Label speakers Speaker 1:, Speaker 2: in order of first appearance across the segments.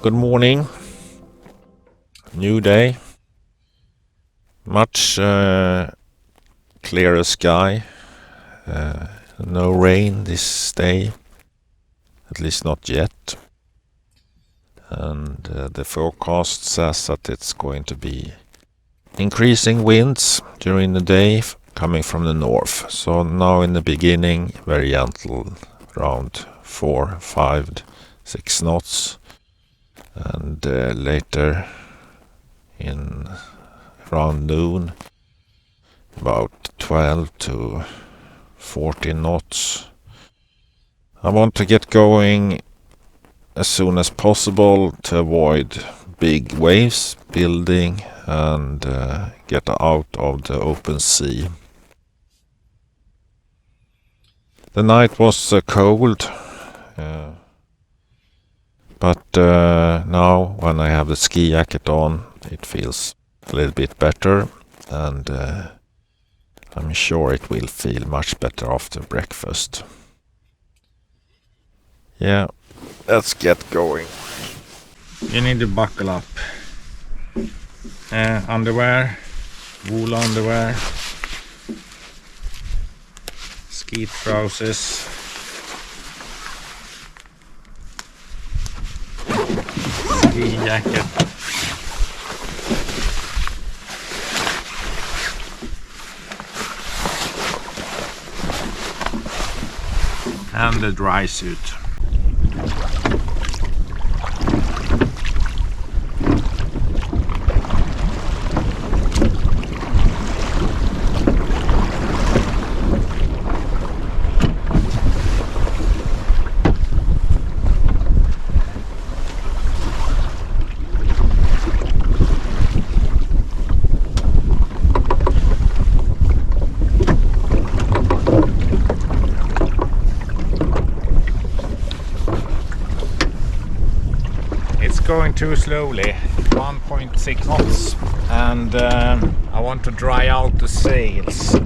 Speaker 1: Good morning. New day. Much clearer sky. No rain this day. At least not yet. And the forecast says that it's going to be increasing winds during the day coming from the north. So now in the beginning, very gentle, around 4, 5, 6 knots. And later in around noon, about 12 to 14 knots. I want to get going as soon as possible to avoid big waves building and get out of the open sea. The night was cold. But now when I have the ski jacket on, it feels a little bit better, and I'm sure it will feel much better after breakfast. Yeah, let's get going. You need to buckle up. Underwear, wool underwear, ski trousers. Ski jacket. And the dry suit. Going too slowly, 1.6 knots, and I want to dry out the sails.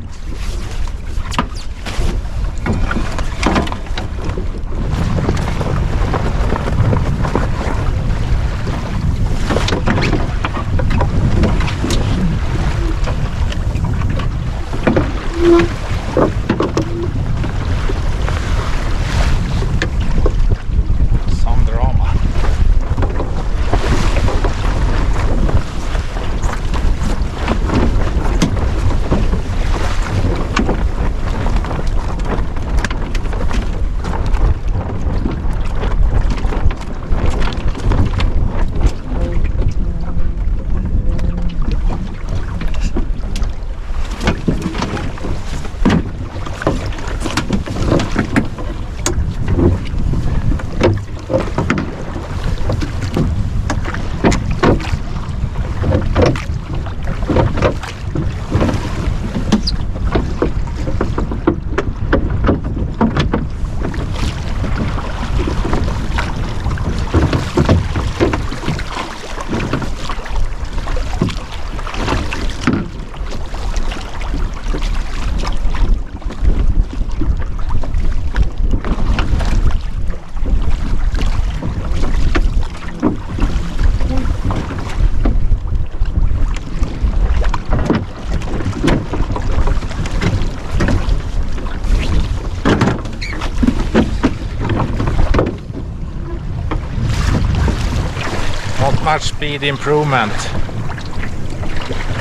Speaker 1: Not much speed improvement,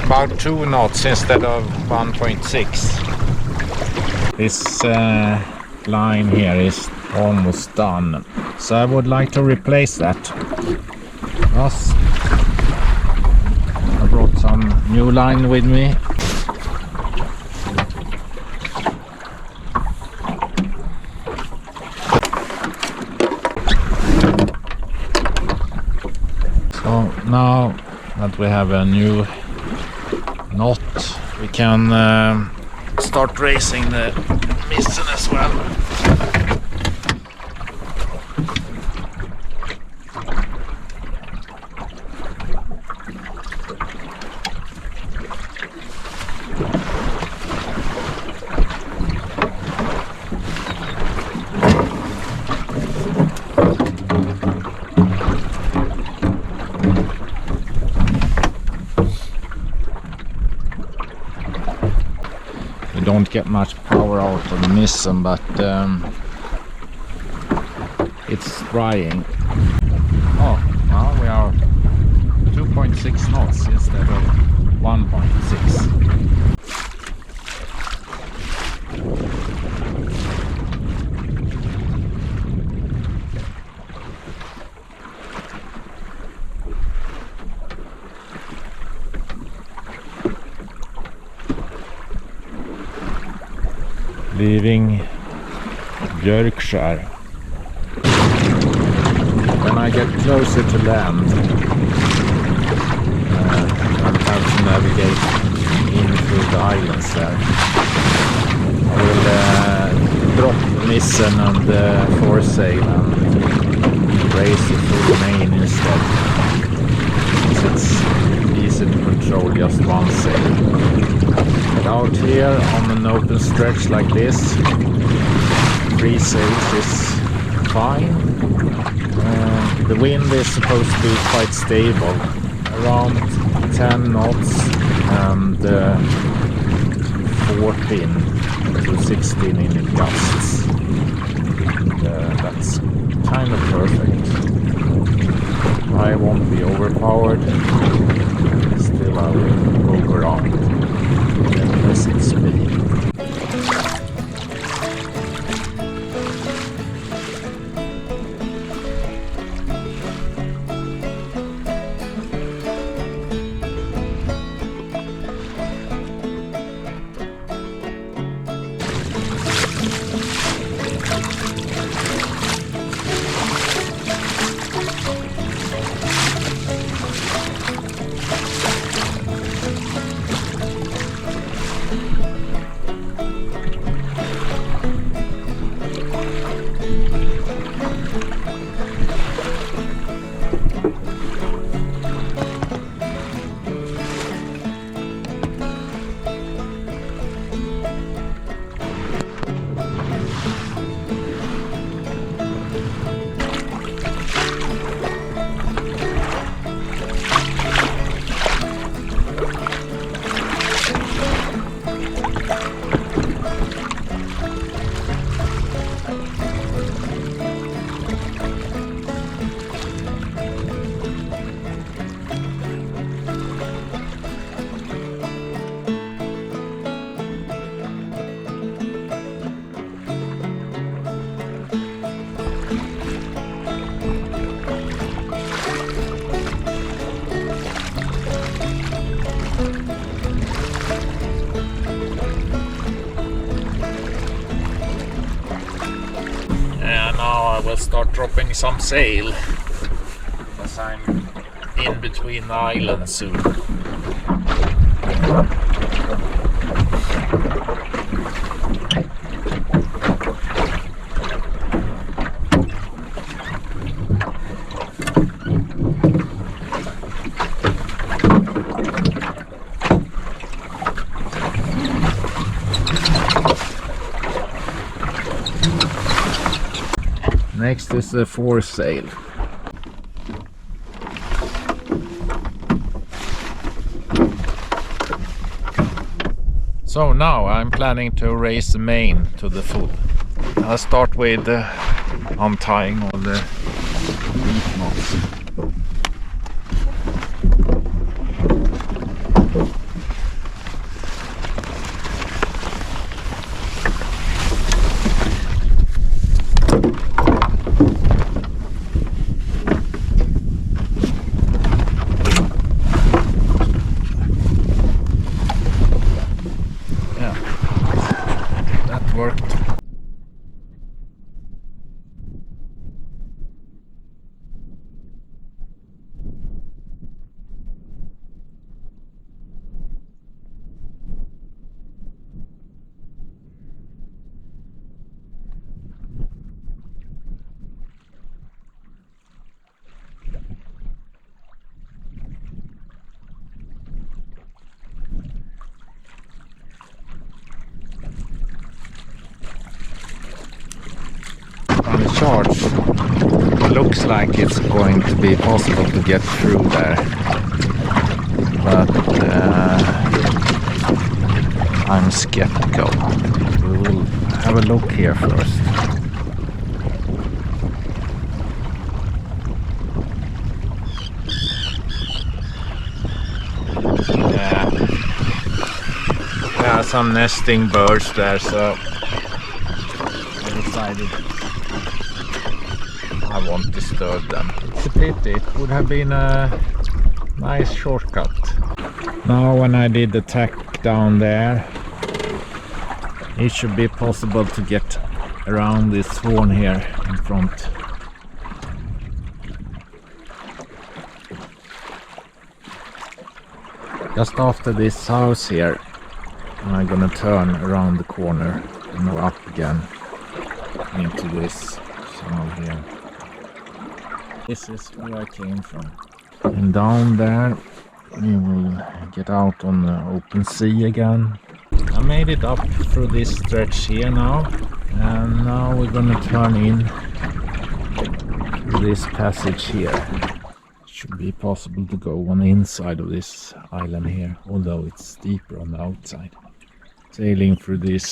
Speaker 1: about 2 knots instead of 1.6. This line here is almost done, so I would like to replace that. Yes. I brought some new line with me. So now that we have a new knot, we can start racing the misten as well.
Speaker 2: don't get much power out of the Nissen, but it's drying. Oh, now we are 2.6 knots instead of 1.6. Leaving Björkskär. When I get closer to land, I'll have to navigate in through the islands there. I will drop the Nissen and the foresail and raise it through the main instead, since it's easy to control just one sail. But out here on an open stretch like this, 3 sails is fine. The wind is supposed to be quite stable, around 10 knots and 14 to 16 in gusts. That's kind of perfect. I won't be overpowered, still I will move around at present speed. I will start dropping some sail because I'm in between the islands soon. Next is the foresail. So now I'm planning to raise the main to the full. I'll start with untying all the reef knots. Worked. On the charge, it looks like it's going to be possible to get through there, but I'm skeptical. We will have a look here first. Yeah, there are some nesting birds there, so I decided I won't disturb them. It's a pity, it would have been a nice shortcut. Now when I did the tack down there, it should be possible to get around this horn here in front. Just after this house here, I'm gonna turn around the corner and go up again into this channel here. This is where I came from. And down there we will get out on the open sea again. I made it up through this stretch here now, and now we're gonna turn in this passage here. Should be possible to go on the inside of this island here, although it's deeper on the outside. Sailing through these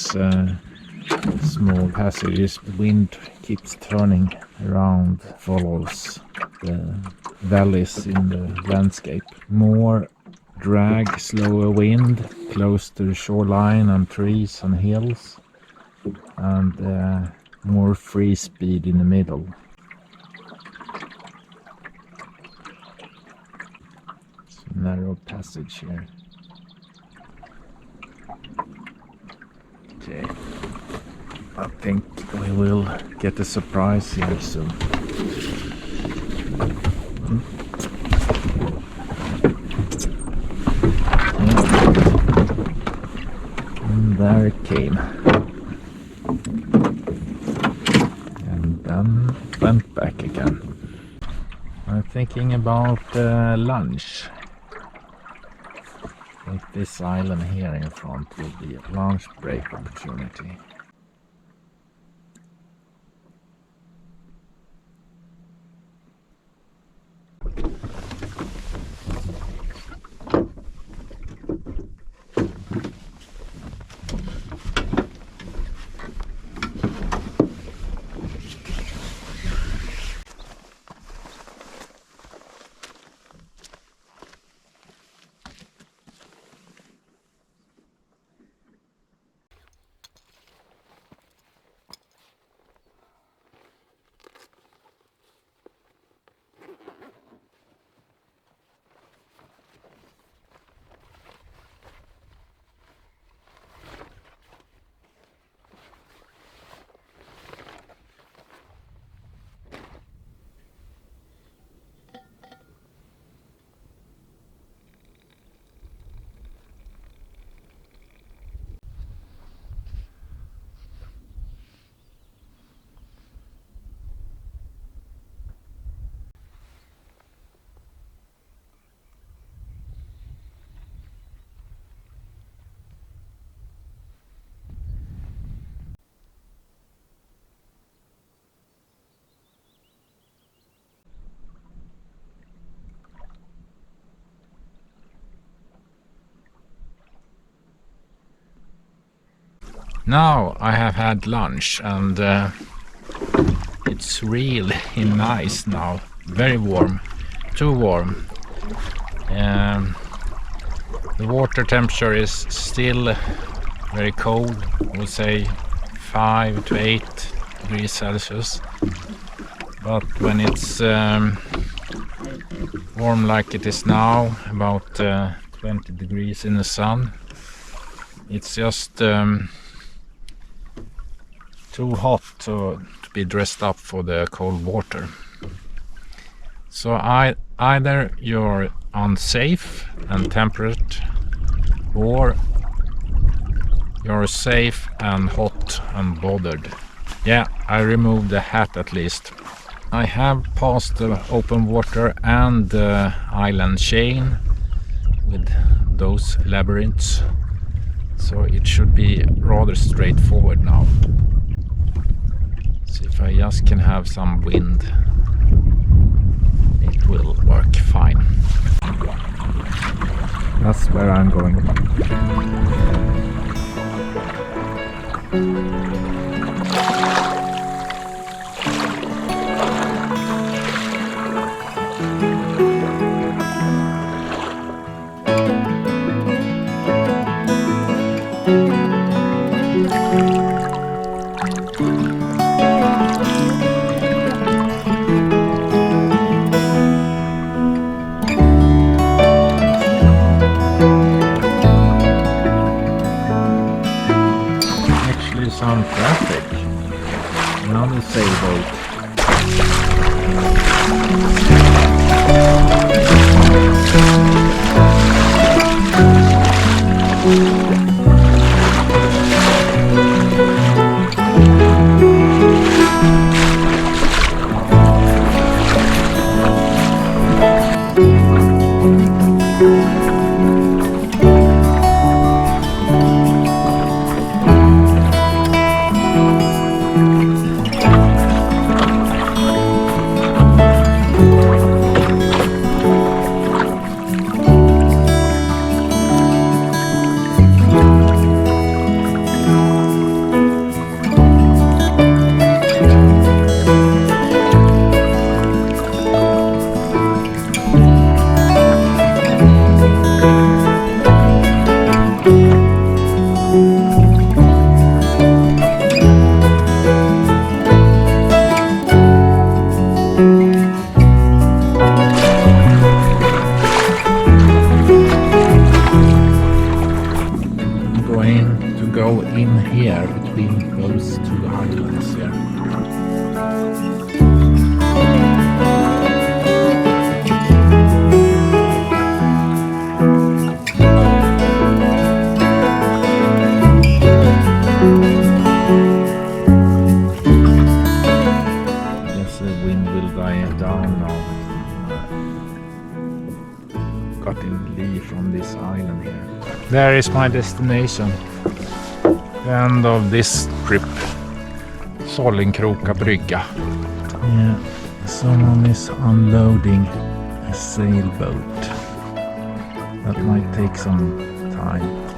Speaker 2: small passages, the wind keeps turning around, follows the valleys in the landscape. More drag, slower wind, close to the shoreline and trees and hills, and more free speed in the middle. Narrow passage here. Okay, I think we will get a surprise here soon. And there it came. And then it went back again. I'm thinking about lunch. I think this island here in front will be a lunch break opportunity. Now I have had lunch and it's really nice now. Very warm, too warm. The water temperature is still very cold, I would say 5 to 8 degrees Celsius. But when it's warm like it is now, about 20 degrees in the sun, it's just too hot to be dressed up for the cold water. So either you're unsafe and temperate, or you're safe and hot and bothered. Yeah, I removed the hat at least. I have passed the open water and the island chain with those labyrinths, so it should be rather straightforward now. See if I just can have some wind, it will work fine. That's where I'm going. Some traffic. Another sailboat. Go in here between those two islands here. Yes, the wind will die down now. Cutting leaf from this island here. There is my destination. The end of this trip. Sollenkroka brygga. Yeah, someone is unloading a sailboat. That might take some time.